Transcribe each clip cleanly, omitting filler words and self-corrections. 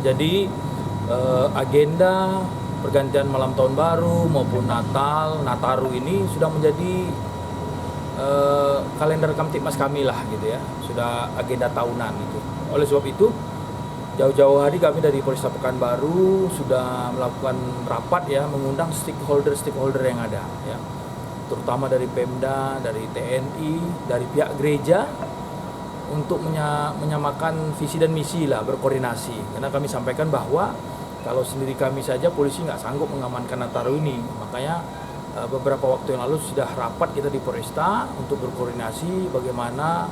Jadi agenda pergantian malam tahun baru maupun Natal, Nataru ini sudah menjadi kalender Kamtibmas kami lah gitu ya, sudah agenda tahunan itu. Oleh sebab itu jauh-jauh hari kami dari Polresta Pekanbaru sudah melakukan rapat ya, mengundang stakeholder yang ada ya, terutama dari Pemda, dari TNI, dari pihak gereja untuk menyamakan visi dan misi lah, berkoordinasi. Karena kami sampaikan bahwa kalau sendiri kami saja polisi nggak sanggup mengamankan Nataru ini, makanya beberapa waktu yang lalu sudah rapat kita di Polresta untuk berkoordinasi bagaimana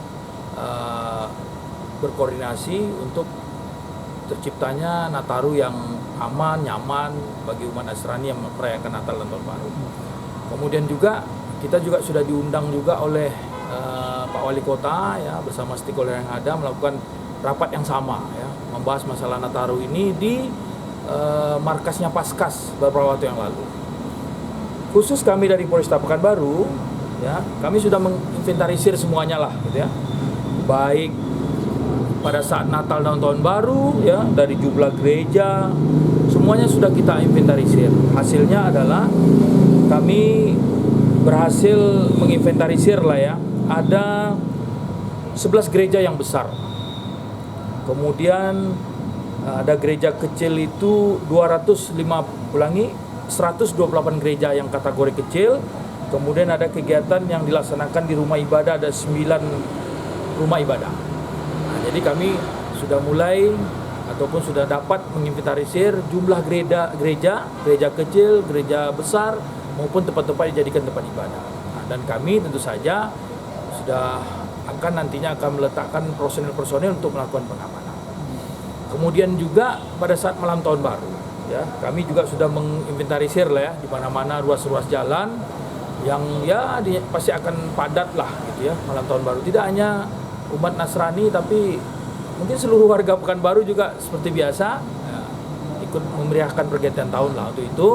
berkoordinasi untuk terciptanya Nataru yang aman, nyaman bagi umat Nasrani yang merayakan Natal dan Tahun Baru. Kemudian juga kita juga sudah diundang juga oleh Pak Wali Kota ya, bersama stakeholder yang ada melakukan rapat yang sama ya, membahas masalah Nataru ini di markasnya Paskas beberapa waktu yang lalu. Khusus kami dari Polresta Pekanbaru ya, kami sudah menginventarisir semuanya lah gitu ya, baik pada saat Natal dan Tahun Baru ya, dari jumlah gereja semuanya sudah kita inventarisir. Hasilnya adalah kami berhasil menginventarisir lah ya, ada 11 gereja yang besar. Kemudian ada gereja kecil itu 128 gereja yang kategori kecil. Kemudian ada kegiatan yang dilaksanakan di rumah ibadah, ada 9 rumah ibadah. Nah, jadi kami sudah mulai ataupun sudah dapat menginventarisir jumlah gereja kecil, gereja besar maupun tempat-tempat dijadikan tempat ibadah. Nah, dan kami tentu saja sudah nantinya akan meletakkan personil untuk melakukan pengamanan. Kemudian juga pada saat malam tahun baru ya, kami juga sudah menginventarisir lah ya, di mana-mana ruas-ruas jalan yang ya pasti akan padat lah gitu ya malam tahun baru. Tidak hanya umat Nasrani tapi mungkin seluruh warga Pekanbaru juga seperti biasa ya, ikut memeriahkan pergantian tahun lah. Untuk itu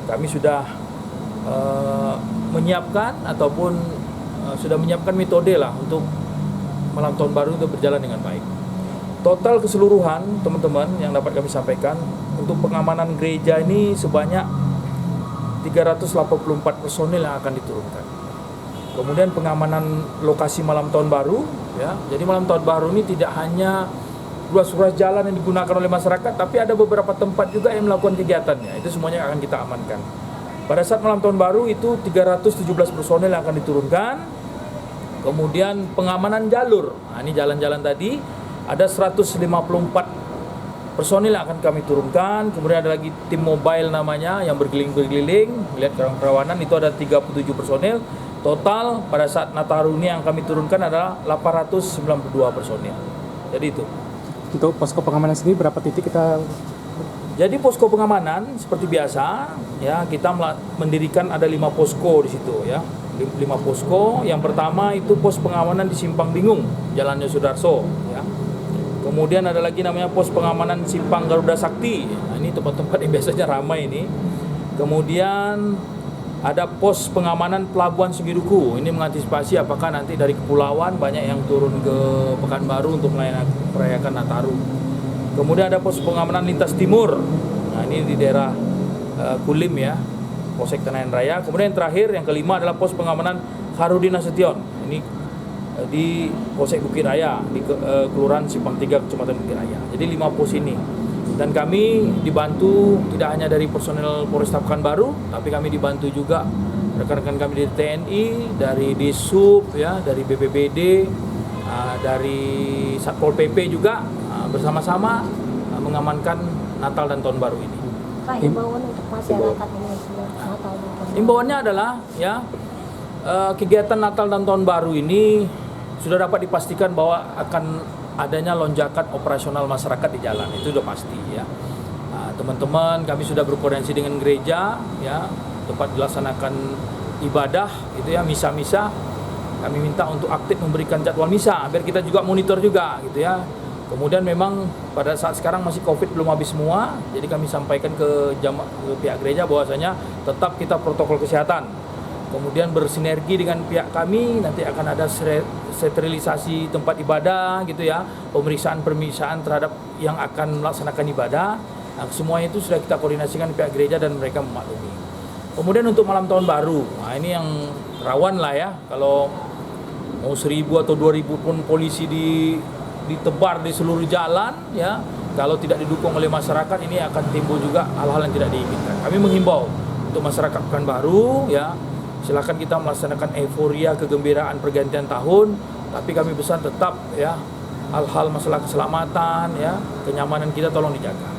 kami sudah menyiapkan ataupun sudah menyiapkan metode lah untuk malam tahun baru itu berjalan dengan baik. Total keseluruhan teman-teman yang dapat kami sampaikan untuk pengamanan gereja ini sebanyak 384 personil yang akan diturunkan. Kemudian pengamanan lokasi malam tahun baru ya. Jadi malam tahun baru ini tidak hanya ruas-ruas jalan yang digunakan oleh masyarakat, tapi ada beberapa tempat juga yang melakukan kegiatannya. Itu semuanya akan kita amankan. Pada saat malam tahun baru itu 317 personil yang akan diturunkan. Kemudian pengamanan jalur. Nah, ini jalan-jalan tadi ada 154 personil yang akan kami turunkan. Kemudian ada lagi tim mobile namanya yang berkeliling-keliling melihat kerawanan, itu ada 37 personil. Total pada saat Nataru ini yang kami turunkan adalah 892 personil. Jadi itu. Untuk posko pengamanan sendiri berapa titik kita? Jadi posko pengamanan seperti biasa ya, kita mendirikan ada 5 posko di situ ya. 5 posko. Yang pertama itu pos pengamanan di Simpang Bingung, Jalannya Sudarso ya. Kemudian ada lagi namanya pos pengamanan Simpang Garuda Sakti. Nah, ini tempat-tempat yang biasanya ramai ini. Kemudian ada pos pengamanan Pelabuhan Sugiduku. Ini mengantisipasi apakah nanti dari kepulauan banyak yang turun ke Pekanbaru untuk merayakan Nataru. Kemudian ada pos pengamanan Lintas Timur. Nah, ini di daerah Kulim ya, Polsek Tenayan Raya. Kemudian yang terakhir, yang kelima adalah pos pengamanan Harudin Nasution. Ini di Polsek Bukit Raya, di Kelurahan Simpang 3, Kecamatan Bukit Raya. Jadi 5 pos ini. Dan kami dibantu tidak hanya dari personel Polresta Pekanbaru, tapi kami dibantu juga rekan-rekan kami dari TNI, dari Disub, ya, dari BPBD, dari Satpol PP juga bersama-sama mengamankan Natal dan Tahun Baru ini. Pak, imbauan untuk masyarakat ini Natal dan Tahun Baru. Imbauannya adalah ya, kegiatan Natal dan Tahun Baru ini sudah dapat dipastikan bahwa akan adanya lonjakan operasional masyarakat di jalan, itu sudah pasti ya. Teman-teman, kami sudah berkoordinasi dengan gereja ya, tempat dilaksanakan ibadah itu ya, misa-misa. Kami minta untuk aktif memberikan jadwal misa biar kita juga monitor juga gitu ya. Kemudian memang pada saat sekarang masih Covid belum habis semua, jadi kami sampaikan ke pihak gereja bahwasanya tetap kita protokol kesehatan. Kemudian bersinergi dengan pihak kami, nanti akan ada sterilisasi tempat ibadah gitu ya, pemeriksaan terhadap yang akan melaksanakan ibadah. Nah, semuanya itu sudah kita koordinasikan pihak gereja dan mereka memaklumi. Kemudian untuk malam tahun baru, nah ini yang rawan lah ya, kalau mau 1.000 atau 2.000 pun polisi ditebar di seluruh jalan ya, kalau tidak didukung oleh masyarakat ini akan timbul juga hal-hal yang tidak diinginkan. Kami menghimbau untuk masyarakat Pekanbaru ya, silakan kita melaksanakan euforia kegembiraan pergantian tahun, tapi kami pesan tetap ya, hal-hal masalah keselamatan ya, kenyamanan kita tolong dijaga.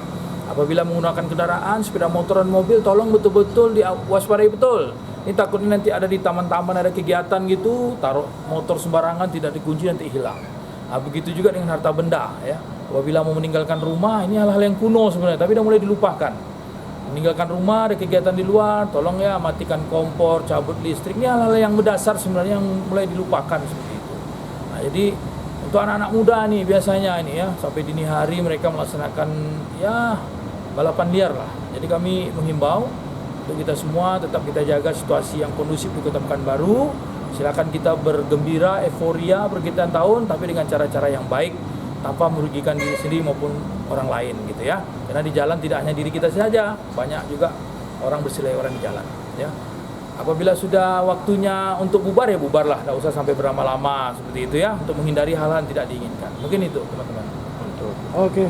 Apabila menggunakan kendaraan, sepeda motor dan mobil, tolong betul-betul diwaspadai betul. Ini takutnya nanti ada di taman-taman ada kegiatan gitu, taruh motor sembarangan tidak dikunci nanti hilang. Nah, begitu juga dengan harta benda ya. Apabila mau meninggalkan rumah, ini hal-hal yang kuno sebenarnya, tapi sudah mulai dilupakan. Meninggalkan rumah ada kegiatan di luar, tolong ya matikan kompor, cabut listrik. Ini hal-hal yang mendasar sebenarnya yang mulai dilupakan seperti itu. Nah, jadi untuk anak-anak muda nih biasanya ini ya, sampai dini hari mereka melaksanakan ya balapan liar lah. Jadi kami menghimbau untuk kita semua tetap kita jaga situasi yang kondusif di Kota Pekanbaru. Silakan kita bergembira, euforia pergantian tahun, tapi dengan cara-cara yang baik tanpa merugikan diri sendiri maupun orang lain gitu ya. Karena di jalan tidak hanya diri kita saja, banyak juga orang berseliweran di jalan ya. Apabila sudah waktunya untuk bubar ya bubarlah, tidak usah sampai berlama-lama seperti itu ya, untuk menghindari hal-hal yang tidak diinginkan. Mungkin itu teman-teman. Oke.